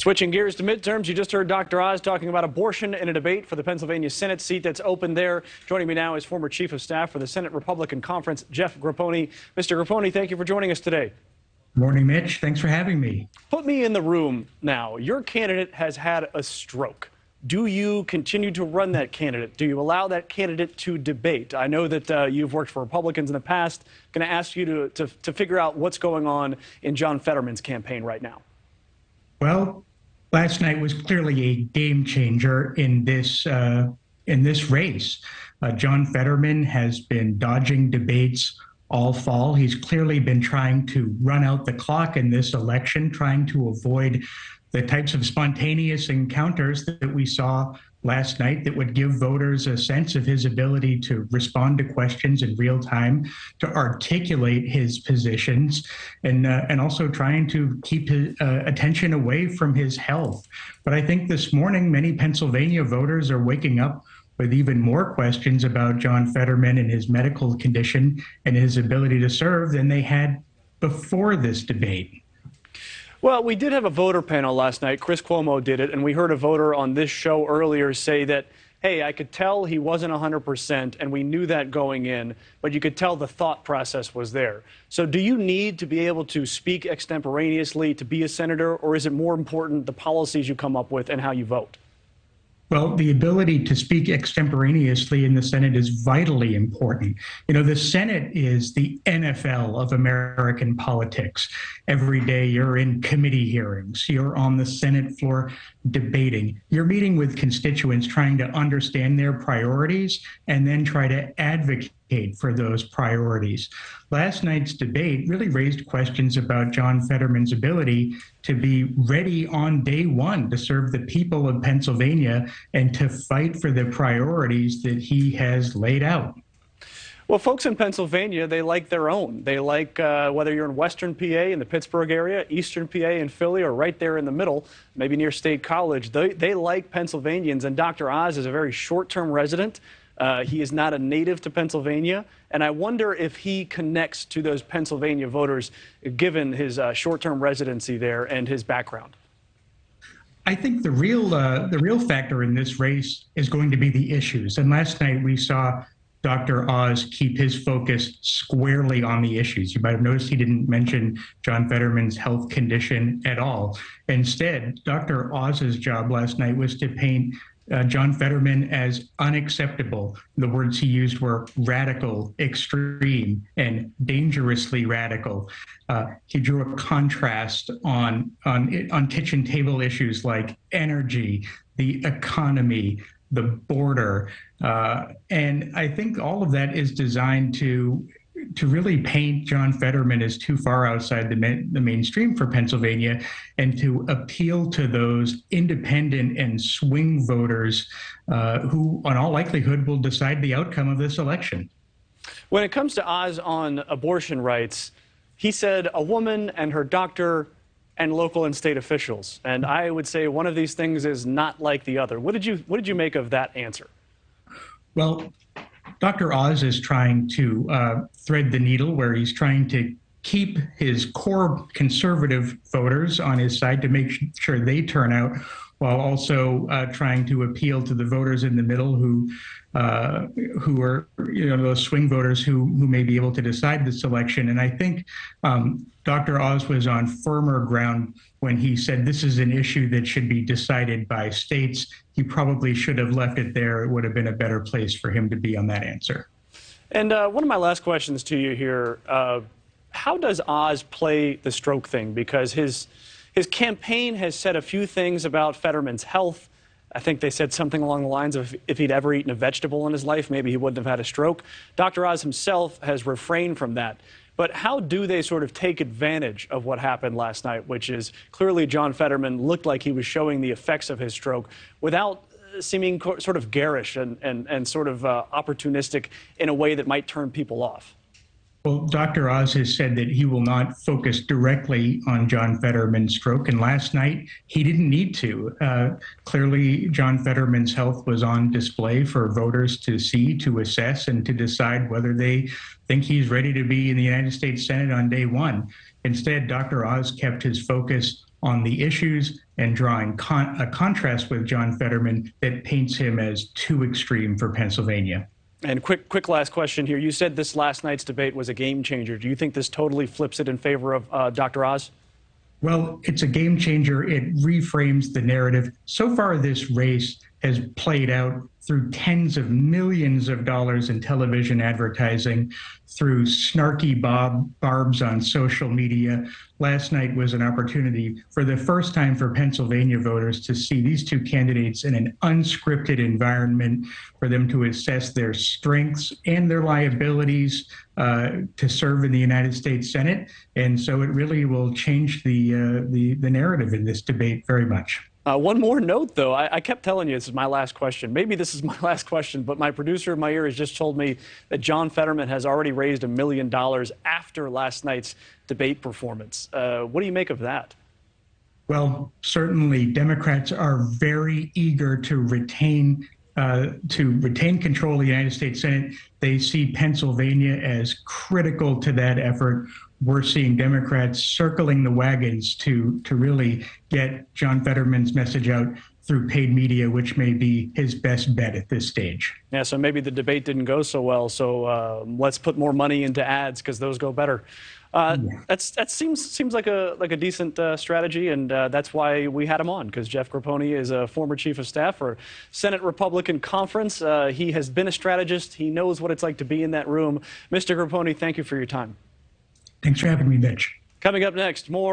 Switching gears to midterms, you just heard Dr. Oz talking about abortion in a debate for the Pennsylvania Senate seat that's open there. Joining me now is former Chief of Staff for the Senate Republican Conference, Jeff Grapponi. Mr. Grapponi, thank you for joining us today. Morning, Mitch. Thanks for having me. Put me in the room now. Your candidate has had a stroke. Do you continue to run that candidate? Do you allow that candidate to debate? I know that you've worked for Republicans in the past. Going to ask you to figure out what's going on in John Fetterman's campaign right now. Well, last night was clearly a game changer in this race. John Fetterman has been dodging debates all fall. He's clearly been trying to run out the clock in this election, trying to avoid the types of spontaneous encounters that we saw last night that would give voters a sense of his ability to respond to questions in real time, to articulate his positions, and also trying to keep his attention away from his health. But I think this morning, many Pennsylvania voters are waking up with even more questions about John Fetterman and his medical condition and his ability to serve than they had before this debate. Well, we did have a voter panel last night. Chris Cuomo did it, and we heard a voter on this show earlier say that, hey, I could tell he wasn't 100%, and we knew that going in, but you could tell the thought process was there. So do you need to be able to speak extemporaneously to be a senator, or is it more important the policies you come up with and how you vote? Well, the ability to speak extemporaneously in the Senate is vitally important. You know, the Senate is the NFL of American politics. Every day you're in committee hearings, you're on the Senate floor debating, you're meeting with constituents trying to understand their priorities and then try to advocate for those priorities. Last night's debate really raised questions about John Fetterman's ability to be ready on day one to serve the people of Pennsylvania and to fight for the priorities that he has laid out. Well, folks in Pennsylvania, they like their own. They like whether you're in Western PA in the Pittsburgh area, Eastern PA in Philly, or right there in the middle, maybe near State College. They like Pennsylvanians, and Dr. Oz is a very short-term resident. He is not a native to Pennsylvania, and I wonder if he connects to those Pennsylvania voters given his short-term residency there and his background. I think the real factor in this race is going to be the issues. And last night we saw Dr. Oz keep his focus squarely on the issues. You might have noticed he didn't mention John Fetterman's health condition at all. Instead, Dr. Oz's job last night was to paint John Fetterman as unacceptable. The words he used were radical, extreme, and dangerously radical. He drew a contrast on kitchen table issues like energy, the economy, the border. And I think all of that is designed to really paint John Fetterman as too far outside the mainstream for Pennsylvania and to appeal to those independent and swing voters who, in all likelihood, will decide the outcome of this election. When it comes to Oz on abortion rights, he said a woman and her doctor and local and state officials. And I would say one of these things is not like the other. What did you make of that answer? Well, Dr. Oz is trying to thread the needle where he's trying to keep his core conservative voters on his side to make sure they turn out, while also trying to appeal to the voters in the middle who are, you know, those swing voters who may be able to decide this election. And I think Dr. Oz was on firmer ground when he said this is an issue that should be decided by states. He probably should have left it there. It would have been a better place for him to be on that answer. And one of my last questions to you here, how does Oz play the stroke thing? Because his campaign has said a few things about Fetterman's health. I think they said something along the lines of if he'd ever eaten a vegetable in his life, maybe he wouldn't have had a stroke. Dr. Oz himself has refrained from that. But how do they sort of take advantage of what happened last night, which is clearly John Fetterman looked like he was showing the effects of his stroke without seeming sort of garish and sort of opportunistic in a way that might turn people off? Well, Dr. Oz has said that he will not focus directly on John Fetterman's stroke, and last night he didn't need to. Clearly, John Fetterman's health was on display for voters to see, to assess, and to decide whether they think he's ready to be in the United States Senate on day one. Instead, Dr. Oz kept his focus on the issues and drawing a contrast with John Fetterman that paints him as too extreme for Pennsylvania. And quick last question here. You said this last night's debate was a game changer. Do you think this totally flips it in favor of Dr. Oz? Well, it's a game changer. It reframes the narrative. So far, this race has played out through tens of millions of dollars in television advertising, through snarky barbs on social media. Last night was an opportunity for the first time for Pennsylvania voters to see these two candidates in an unscripted environment, for them to assess their strengths and their liabilities to serve in the United States Senate. And so it really will change the narrative in this debate very much. One more note, though. I kept telling you this is my last question. Maybe this is my last question, but my producer in my ear has just told me that John Fetterman has already raised $1 million after last night's debate performance. What do you make of that? Well, certainly Democrats are very eager to retain control of the United States Senate. They see Pennsylvania as critical to that effort. We're seeing Democrats circling the wagons to really get John Fetterman's message out through paid media, which may be his best bet at this stage. Yeah, so maybe the debate didn't go so well, so let's put more money into ads because those go better. That seems like a decent strategy, and that's why we had him on, because Jeff Grapponi is a former chief of staff for Senate Republican Conference. He has been a strategist. He knows what it's like to be in that room. Mr. Grapponi, thank you for your time. Thanks for having me, Mitch. Coming up next, more